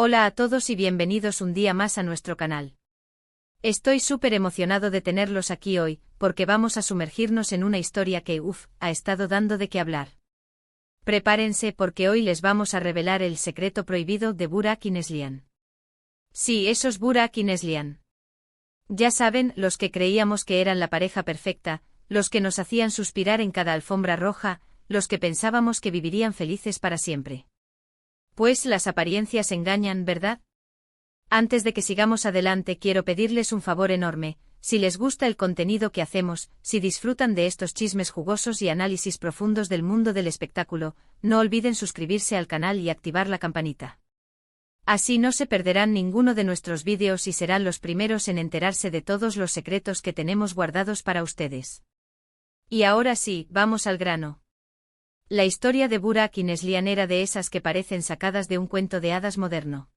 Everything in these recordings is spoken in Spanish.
Hola a todos y bienvenidos un día más a nuestro canal. Estoy súper emocionado de tenerlos aquí hoy, porque vamos a sumergirnos en una historia que, ha estado dando de qué hablar. Prepárense porque hoy les vamos a revelar el secreto prohibido de Burak y Neslihan. Sí, esos Burak y Neslihan. Ya saben, los que creíamos que eran la pareja perfecta, los que nos hacían suspirar en cada alfombra roja, los que pensábamos que vivirían felices para siempre. Pues las apariencias engañan, ¿verdad? Antes de que sigamos adelante quiero pedirles un favor enorme: si les gusta el contenido que hacemos, si disfrutan de estos chismes jugosos y análisis profundos del mundo del espectáculo, no olviden suscribirse al canal y activar la campanita. Así no se perderán ninguno de nuestros vídeos y serán los primeros en enterarse de todos los secretos que tenemos guardados para ustedes. Y ahora sí, vamos al grano. La historia de Burak y Neslihan era de esas que parecen sacadas de un cuento de hadas moderno.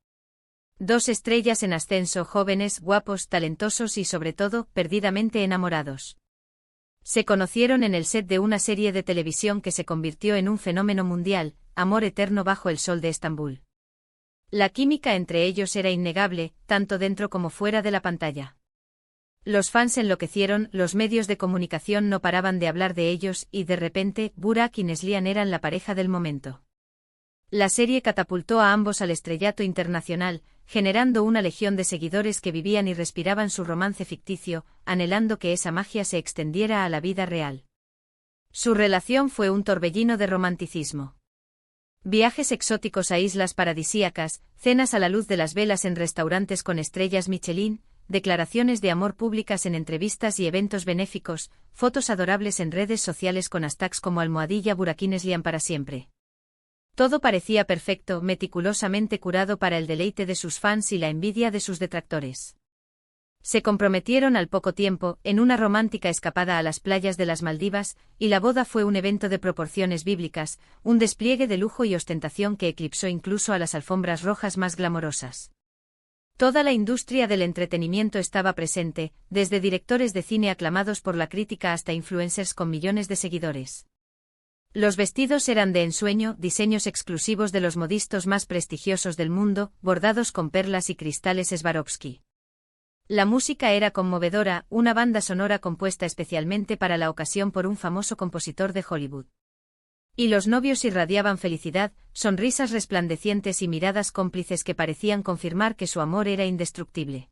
Dos estrellas en ascenso, jóvenes, guapos, talentosos y sobre todo, perdidamente enamorados. Se conocieron en el set de una serie de televisión que se convirtió en un fenómeno mundial, Amor eterno bajo el sol de Estambul. La química entre ellos era innegable, tanto dentro como fuera de la pantalla. Los fans enloquecieron, los medios de comunicación no paraban de hablar de ellos y de repente, Burak y Neslihan eran la pareja del momento. La serie catapultó a ambos al estrellato internacional, generando una legión de seguidores que vivían y respiraban su romance ficticio, anhelando que esa magia se extendiera a la vida real. Su relación fue un torbellino de romanticismo. Viajes exóticos a islas paradisíacas, cenas a la luz de las velas en restaurantes con estrellas Michelin, declaraciones de amor públicas en entrevistas y eventos benéficos, fotos adorables en redes sociales con hashtags como #Burak y Neslihan para siempre. Todo parecía perfecto, meticulosamente curado para el deleite de sus fans y la envidia de sus detractores. Se comprometieron al poco tiempo, en una romántica escapada a las playas de las Maldivas, y la boda fue un evento de proporciones bíblicas, un despliegue de lujo y ostentación que eclipsó incluso a las alfombras rojas más glamorosas. Toda la industria del entretenimiento estaba presente, desde directores de cine aclamados por la crítica hasta influencers con millones de seguidores. Los vestidos eran de ensueño, diseños exclusivos de los modistos más prestigiosos del mundo, bordados con perlas y cristales Swarovski. La música era conmovedora, una banda sonora compuesta especialmente para la ocasión por un famoso compositor de Hollywood. Y los novios irradiaban felicidad, sonrisas resplandecientes y miradas cómplices que parecían confirmar que su amor era indestructible.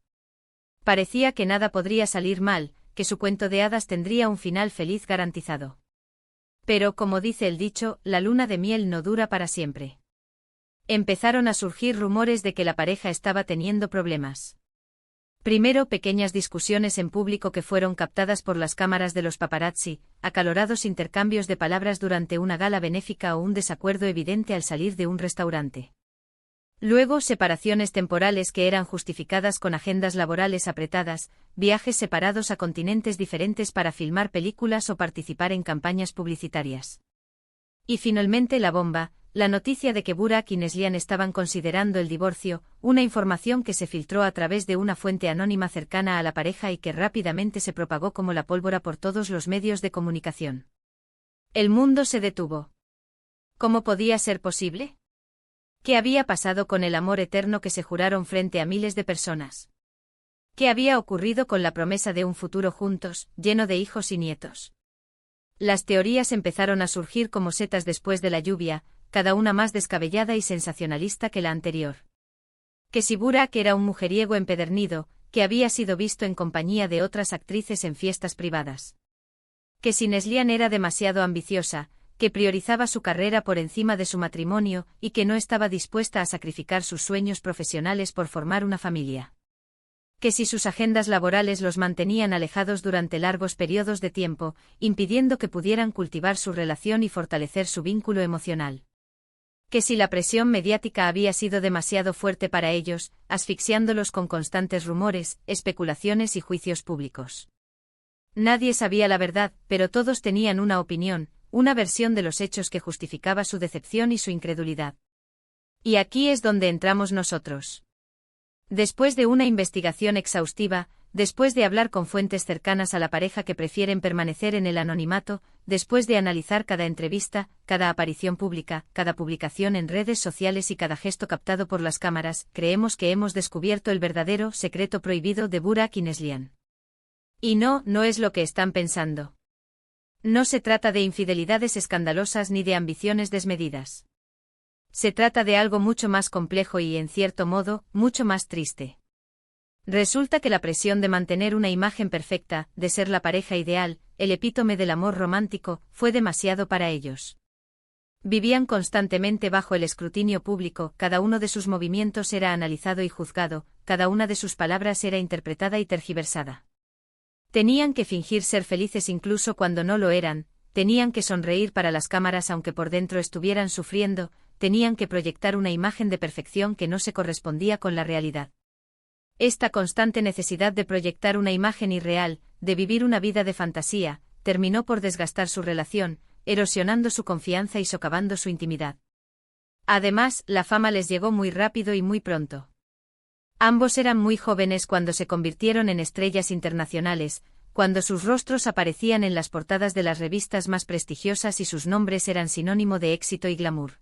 Parecía que nada podría salir mal, que su cuento de hadas tendría un final feliz garantizado. Pero, como dice el dicho, la luna de miel no dura para siempre. Empezaron a surgir rumores de que la pareja estaba teniendo problemas. Primero, pequeñas discusiones en público que fueron captadas por las cámaras de los paparazzi, acalorados intercambios de palabras durante una gala benéfica o un desacuerdo evidente al salir de un restaurante. Luego, separaciones temporales que eran justificadas con agendas laborales apretadas, viajes separados a continentes diferentes para filmar películas o participar en campañas publicitarias. Y finalmente la bomba, la noticia de que Burak y Neslihan estaban considerando el divorcio, una información que se filtró a través de una fuente anónima cercana a la pareja y que rápidamente se propagó como la pólvora por todos los medios de comunicación. El mundo se detuvo. ¿Cómo podía ser posible? ¿Qué había pasado con el amor eterno que se juraron frente a miles de personas? ¿Qué había ocurrido con la promesa de un futuro juntos, lleno de hijos y nietos? Las teorías empezaron a surgir como setas después de la lluvia, cada una más descabellada y sensacionalista que la anterior. Que si Burak era un mujeriego empedernido, que había sido visto en compañía de otras actrices en fiestas privadas. Que si Neslihan era demasiado ambiciosa, que priorizaba su carrera por encima de su matrimonio y que no estaba dispuesta a sacrificar sus sueños profesionales por formar una familia. Que si sus agendas laborales los mantenían alejados durante largos periodos de tiempo, impidiendo que pudieran cultivar su relación y fortalecer su vínculo emocional. Que si la presión mediática había sido demasiado fuerte para ellos, asfixiándolos con constantes rumores, especulaciones y juicios públicos. Nadie sabía la verdad, pero todos tenían una opinión, una versión de los hechos que justificaba su decepción y su incredulidad. Y aquí es donde entramos nosotros. Después de una investigación exhaustiva, después de hablar con fuentes cercanas a la pareja que prefieren permanecer en el anonimato, después de analizar cada entrevista, cada aparición pública, cada publicación en redes sociales y cada gesto captado por las cámaras, creemos que hemos descubierto el verdadero secreto prohibido de Burak y Neslihan. Y no es lo que están pensando. No se trata de infidelidades escandalosas ni de ambiciones desmedidas. Se trata de algo mucho más complejo y, en cierto modo, mucho más triste. Resulta que la presión de mantener una imagen perfecta, de ser la pareja ideal, el epítome del amor romántico, fue demasiado para ellos. Vivían constantemente bajo el escrutinio público, cada uno de sus movimientos era analizado y juzgado, cada una de sus palabras era interpretada y tergiversada. Tenían que fingir ser felices incluso cuando no lo eran, tenían que sonreír para las cámaras aunque por dentro estuvieran sufriendo, tenían que proyectar una imagen de perfección que no se correspondía con la realidad. Esta constante necesidad de proyectar una imagen irreal, de vivir una vida de fantasía, terminó por desgastar su relación, erosionando su confianza y socavando su intimidad. Además, la fama les llegó muy rápido y muy pronto. Ambos eran muy jóvenes cuando se convirtieron en estrellas internacionales, cuando sus rostros aparecían en las portadas de las revistas más prestigiosas y sus nombres eran sinónimo de éxito y glamour.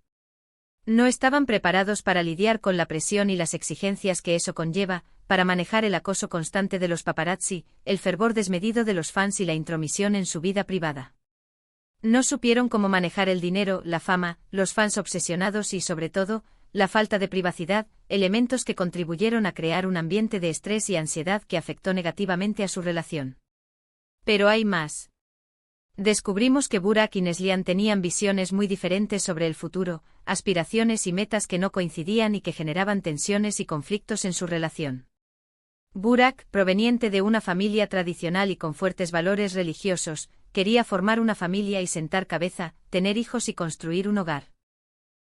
No estaban preparados para lidiar con la presión y las exigencias que eso conlleva, para manejar el acoso constante de los paparazzi, el fervor desmedido de los fans y la intromisión en su vida privada. No supieron cómo manejar el dinero, la fama, los fans obsesionados y, sobre todo, la falta de privacidad, elementos que contribuyeron a crear un ambiente de estrés y ansiedad que afectó negativamente a su relación. Pero hay más. Descubrimos que Burak y Neslihan tenían visiones muy diferentes sobre el futuro, aspiraciones y metas que no coincidían y que generaban tensiones y conflictos en su relación. Burak, proveniente de una familia tradicional y con fuertes valores religiosos, quería formar una familia y sentar cabeza, tener hijos y construir un hogar.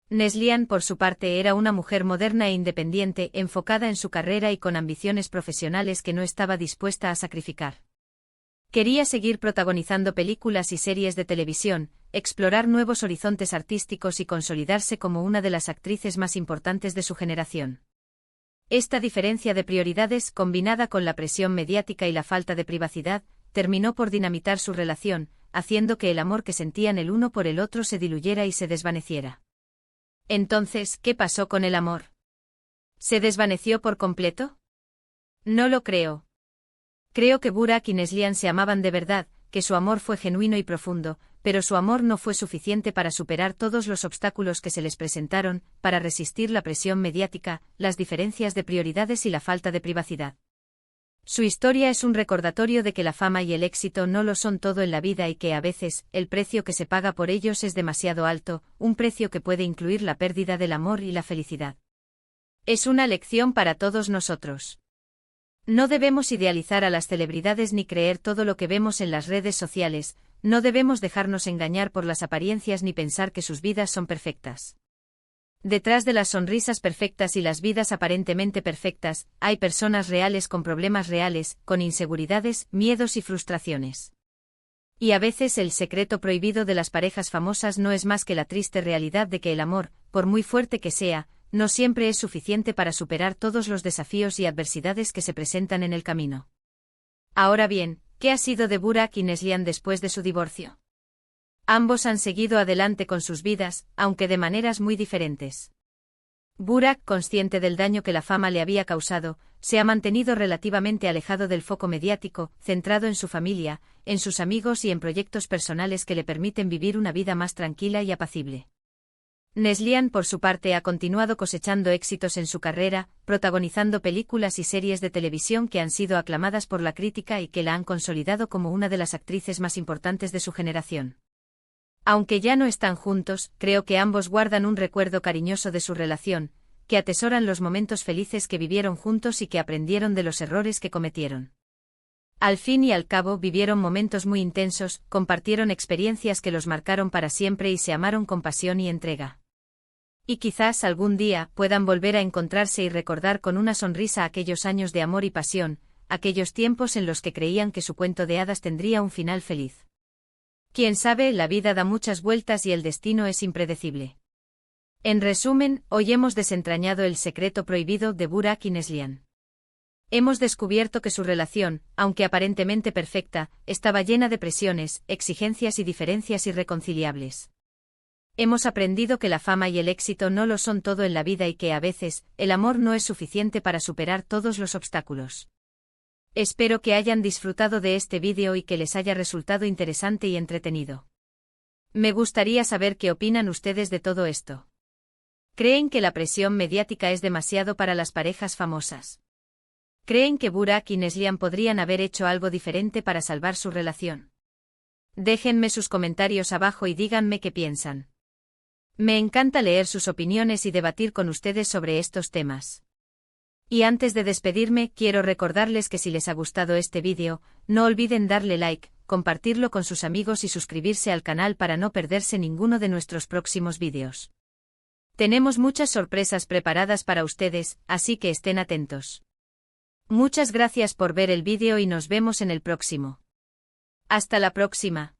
Neslihan, por su parte, era una mujer moderna e independiente, enfocada en su carrera y con ambiciones profesionales que no estaba dispuesta a sacrificar. Quería seguir protagonizando películas y series de televisión, explorar nuevos horizontes artísticos y consolidarse como una de las actrices más importantes de su generación. Esta diferencia de prioridades, combinada con la presión mediática y la falta de privacidad, terminó por dinamitar su relación, haciendo que el amor que sentían el uno por el otro se diluyera y se desvaneciera. Entonces, ¿qué pasó con el amor? ¿Se desvaneció por completo? No lo creo. Creo que Burak y Neslihan se amaban de verdad, que su amor fue genuino y profundo, pero su amor no fue suficiente para superar todos los obstáculos que se les presentaron, para resistir la presión mediática, las diferencias de prioridades y la falta de privacidad. Su historia es un recordatorio de que la fama y el éxito no lo son todo en la vida y que a veces, el precio que se paga por ellos es demasiado alto, un precio que puede incluir la pérdida del amor y la felicidad. Es una lección para todos nosotros. No debemos idealizar a las celebridades ni creer todo lo que vemos en las redes sociales, no debemos dejarnos engañar por las apariencias ni pensar que sus vidas son perfectas. Detrás de las sonrisas perfectas y las vidas aparentemente perfectas, hay personas reales con problemas reales, con inseguridades, miedos y frustraciones. Y a veces el secreto prohibido de las parejas famosas no es más que la triste realidad de que el amor, por muy fuerte que sea, no siempre es suficiente para superar todos los desafíos y adversidades que se presentan en el camino. Ahora bien, ¿qué ha sido de Burak y Neslihan después de su divorcio? Ambos han seguido adelante con sus vidas, aunque de maneras muy diferentes. Burak, consciente del daño que la fama le había causado, se ha mantenido relativamente alejado del foco mediático, centrado en su familia, en sus amigos y en proyectos personales que le permiten vivir una vida más tranquila y apacible. Neslihan, por su parte, ha continuado cosechando éxitos en su carrera, protagonizando películas y series de televisión que han sido aclamadas por la crítica y que la han consolidado como una de las actrices más importantes de su generación. Aunque ya no están juntos, creo que ambos guardan un recuerdo cariñoso de su relación, que atesoran los momentos felices que vivieron juntos y que aprendieron de los errores que cometieron. Al fin y al cabo vivieron momentos muy intensos, compartieron experiencias que los marcaron para siempre y se amaron con pasión y entrega. Y quizás algún día puedan volver a encontrarse y recordar con una sonrisa aquellos años de amor y pasión, aquellos tiempos en los que creían que su cuento de hadas tendría un final feliz. Quién sabe, la vida da muchas vueltas y el destino es impredecible. En resumen, hoy hemos desentrañado el secreto prohibido de Burak y Neslihan. Hemos descubierto que su relación, aunque aparentemente perfecta, estaba llena de presiones, exigencias y diferencias irreconciliables. Hemos aprendido que la fama y el éxito no lo son todo en la vida y que, a veces, el amor no es suficiente para superar todos los obstáculos. Espero que hayan disfrutado de este vídeo y que les haya resultado interesante y entretenido. Me gustaría saber qué opinan ustedes de todo esto. ¿Creen que la presión mediática es demasiado para las parejas famosas? ¿Creen que Burak y Neslihan podrían haber hecho algo diferente para salvar su relación? Déjenme sus comentarios abajo y díganme qué piensan. Me encanta leer sus opiniones y debatir con ustedes sobre estos temas. Y antes de despedirme, quiero recordarles que si les ha gustado este vídeo, no olviden darle like, compartirlo con sus amigos y suscribirse al canal para no perderse ninguno de nuestros próximos vídeos. Tenemos muchas sorpresas preparadas para ustedes, así que estén atentos. Muchas gracias por ver el vídeo y nos vemos en el próximo. Hasta la próxima.